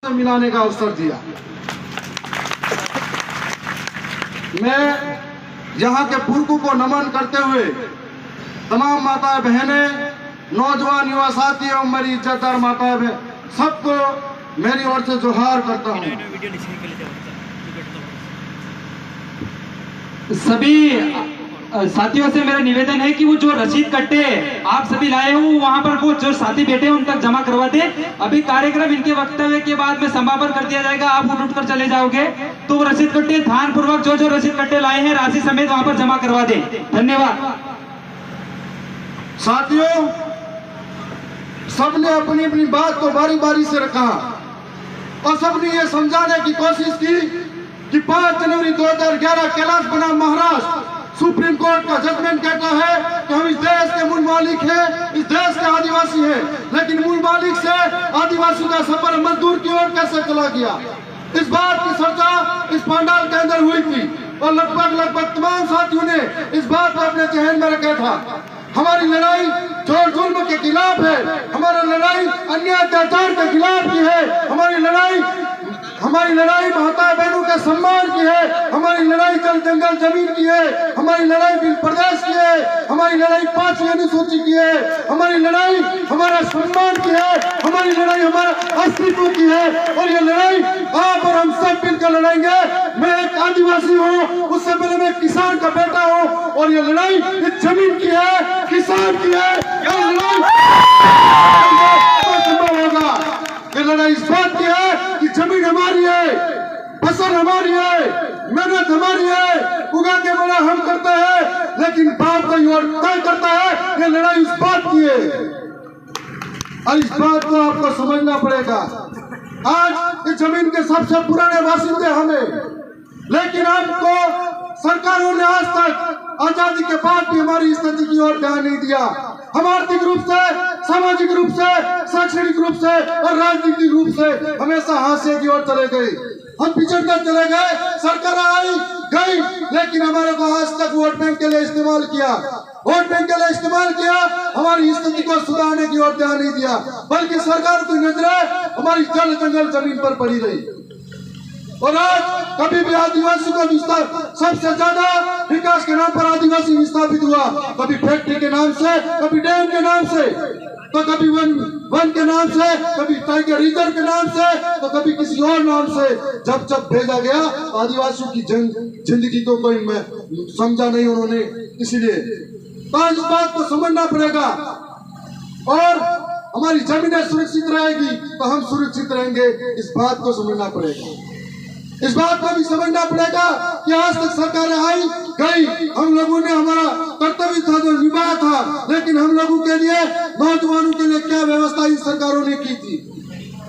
मिलाने का अवसर दिया। मैं यहाँ के पुरखों को नमन करते हुए तमाम माता बहनें, नौजवान युवा साथी एवं मेरी इज्जतदार माता बहन सबको मेरी ओर से जोहार करता हूँ। सभी साथियों से मेरा निवेदन है कि वो जो रसीद कट्टे आप सभी लाए हो वहां पर वो जो साथी बैठे हैं उन तक जमा करवा दे। अभी कार्यक्रम इनके वक्तव्य के बाद में समापन कर दिया जाएगा, आप उठ कर चले जाओगे तो वो रसीद कट्टे ध्यान पूर्वक जो रसीद कट्टे लाए हैं राशि समेत वहां पर जमा करवा दे। धन्यवाद। साथियों, सबने अपनी अपनी बात को बारी बारी से रखा और सबने ये समझाने की कोशिश की कि 5 जनवरी 2011 कैलाश बनाम महाराष्ट्र सुप्रीम कोर्ट का जजमेंट कहता है कि हम इस देश के मूल मालिक हैं, इस देश के आदिवासी हैं, लेकिन मूल मालिक से आदिवासी का सफर मजदूर की ओर कैसे चला गया। इस बात की चर्चा इस पंडाल के अंदर हुई थी और लगभग तमाम साथियों ने इस बात को अपने जहन में रखा था। हमारी लड़ाई जोर जुल्म के खिलाफ है, हमारी लड़ाई अन्याय अत्याचार के खिलाफ की है, हमारी लड़ाई माता बहनों के सम्मान की है, हमारी लड़ाई जल जंगल जमीन की है, हमारी लड़ाई बिल प्रदेश की है, हमारी लड़ाई 5वीं अनुसूची की है, हमारी लड़ाई हमारा सम्मान की है, हमारी लड़ाई हमारा अस्तित्व की है। और ये लड़ाई आप और हम सब मिलकर लड़ेंगे। मैं एक आदिवासी हूँ, उससे पहले मैं किसान का बेटा हूँ और ये लड़ाई इस जमीन की है, किसान की है। ये लड़ाई संभव होगा, ये लड़ाई इस बात की है कि जमीन हमारी है, फसल हमारी है, मेहनत हमारी है, उगा के बड़ा हम करते हैं, लेकिन बाप का और तय करता है। ये लड़ाई इस बात की है और इस बात को आपको समझना पड़ेगा। आज इस जमीन के सबसे पुराने बासिंदे हमें, लेकिन आपको सरकारों ने आज तक आजादी के बाद भी हमारी स्थिति की ओर ध्यान नहीं दिया। हम आर्थिक रूप से, सामाजिक रूप से, शैक्षणिक रूप से और राजनीतिक रूप से हमेशा हाशिए की ओर चले गए, हम पिछड़कर चले गए। सरकार आई गई, लेकिन हमारे को आज तक वोट बैंक के लिए इस्तेमाल किया, वोट बैंक के लिए इस्तेमाल किया, हमारी स्थिति को सुधारने की ओर ध्यान नहीं दिया, बल्कि सरकार की नजरें हमारी जल जंगल जमीन पर पड़ी रही। और आज कभी भी आदिवासी को विस्तार, सबसे ज्यादा विकास के नाम पर आदिवासी विस्थापित हुआ, कभी फैक्ट्री के नाम से, कभी डैम के नाम से, तो कभी वन के नाम से, कभी टाइगर रिजर्व के नाम से, तो कभी किसी और नाम से। जब भेजा गया आदिवासियों की जिंदगी को कोई समझा नहीं उन्होंने, इसलिए तो इस बात को समझना पड़ेगा। और हमारी जमीनें सुरक्षित रहेगी तो हम सुरक्षित रहेंगे, इस बात को समझना पड़ेगा। इस बात को भी समझना पड़ेगा कि आज तक सरकारें आई गई, हम लोगों ने हमारा कर्तव्य था जो निभाया था, लेकिन हम लोगों के लिए, नौजवानों के लिए क्या व्यवस्था इन सरकारों ने की थी।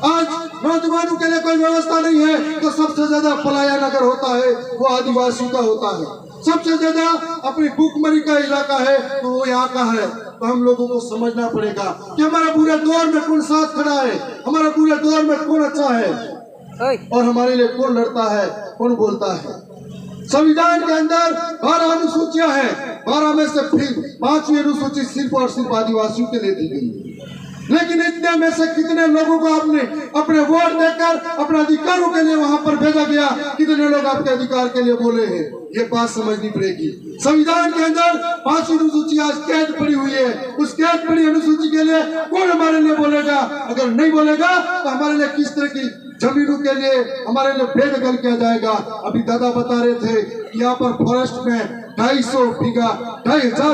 आज नौजवानों के लिए कोई व्यवस्था नहीं है। तो सबसे ज्यादा पलायन अगर होता है वो आदिवासियों का होता है, सबसे ज्यादा अपनी भूखमरी का इलाका है तो वो यहाँ का है। तो हम लोगों को समझना पड़ेगा कि हमारा पूरे दौर में कौन साथ खड़ा है, हमारा पूरे दौर में कौन अच्छा है और हमारे लिए कौन लड़ता है, कौन बोलता है। संविधान के अंदर 12 अनुसूचियां हैं, 12 में से 5वीं अनुसूची सिर्फ और सिर्फ आदिवासियों के लिए दी गई। लेकिन इतने में से कितने लोगों को आपने अपने वोट देकर अपने अधिकारों के लिए वहां पर भेजा गया, कितने लोग आपके अधिकार के लिए बोले हैं, ये बात समझनी पड़ेगी। संविधान के अंदर 5वीं अनुसूची आज कैद पड़ी हुई है, उस कैद पड़ी अनुसूची के लिए कौन हमारे लिए बोलेगा। अगर नहीं बोलेगा तो हमारे लिए किस तरह की जमीनों के लिए हमारे लिए बेदखल किया जाएगा। अभी दादा बता रहे थे कि यहाँ पर फॉरेस्ट में 2,500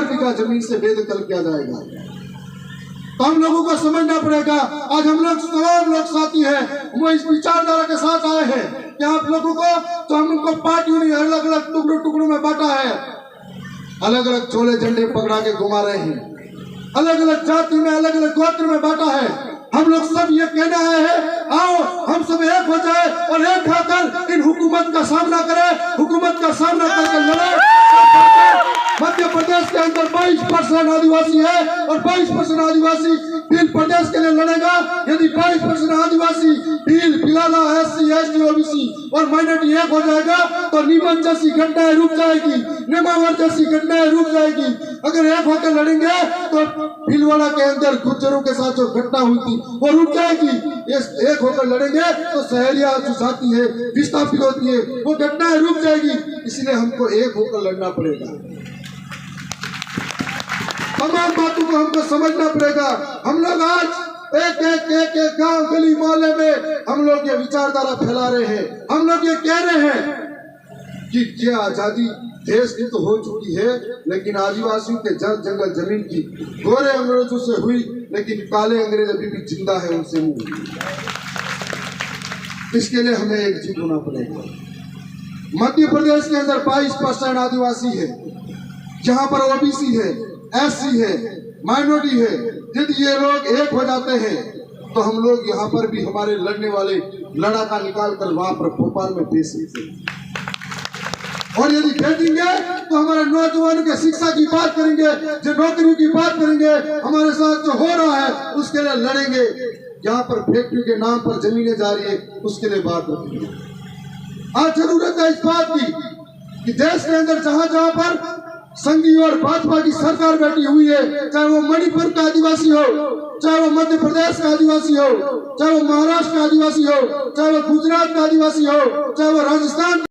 बीघा जमीन से बेदखल किया जाएगा। तो हम लोगों को समझना पड़ेगा। आज हम लोग तमाम लोग साथी हैं, वो इस विचारधारा के साथ आए हैं कि आप लोगों को, तो हम लोग को पार्टियों ने अलग अलग टुकड़ों में बांटा है, अलग अलग चोले झंडे पकड़ा के घुमा रहे हैं, अलग अलग जाति में, अलग अलग गोत्र में बांटा है। हम लोग सब ये कहना है, आओ हम सब एक हो जाए और एक खाकर इन हुकूमत का सामना करें, हुकूमत का सामना करके लड़े। मध्य प्रदेश के अंदर 22% आदिवासी है और 22% आदिवासी बिल प्रदेश के लिए लड़ेगा यदि 22% आदिवासी बिल पिलाना SC ST OBC और माइनॉरिटी एक हो जाएगा तो नीमच जैसी घटनाएं रुक जाएगी, नेमावर जैसी घटनाएं रुक जाएगी। अगर एक होकर लड़ेंगे तो भीलवाड़ा के अंदर गुज्जरों के साथ जो घटना हुई थी वो रुक जाएगी। एक होकर लड़ेंगे तो शहरिया जो जाती है विस्थापित होती है वो घटनाएं रुक जाएगी। इसलिए हमको एक होकर लड़ना पड़ेगा, तमाम बातों को हमको समझना पड़ेगा। हम लोग आज एक गांव गली मोहल्ले में हम लोग ये विचारधारा फैला रहे हैं। हम लोग ये कह रहे हैं कि ये आजादी देश की तो हो चुकी है, लेकिन आदिवासियों के जंगल जमीन की गोरे अंग्रेजों से हुई, लेकिन काले अंग्रेज अभी भी जिंदा है, उनसे नहीं। इसके लिए हमें एकजुट होना पड़ेगा। मध्य प्रदेश के अंदर 22% आदिवासी है, जहां पर OBC है, SC है, माइनॉरिटी है। यदि ये लोग एक हो जाते हैं तो हम लोग यहाँ पर भी हमारे लड़ने वाले लड़ाका निकाल कर वहां पर भोपाल में भेज सकते हैं। और यदि भेजेंगे तो हमारे नौजवानों के शिक्षा की बात करेंगे, जो नौकरियों की बात करेंगे, हमारे साथ जो हो रहा है उसके लिए लड़ेंगे। यहाँ पर फैक्ट्री के नाम पर जमीनें जा रही है उसके लिए बात रखेंगे। आज जरूरत है इस बात की कि देश के अंदर जहां जहां पर संघी और भाजपा की सरकार बैठी हुई है, चाहे वो मणिपुर का आदिवासी हो, चाहे वो मध्य प्रदेश का आदिवासी हो, चाहे वो महाराष्ट्र का आदिवासी हो, चाहे वो गुजरात का आदिवासी हो, चाहे वो राजस्थान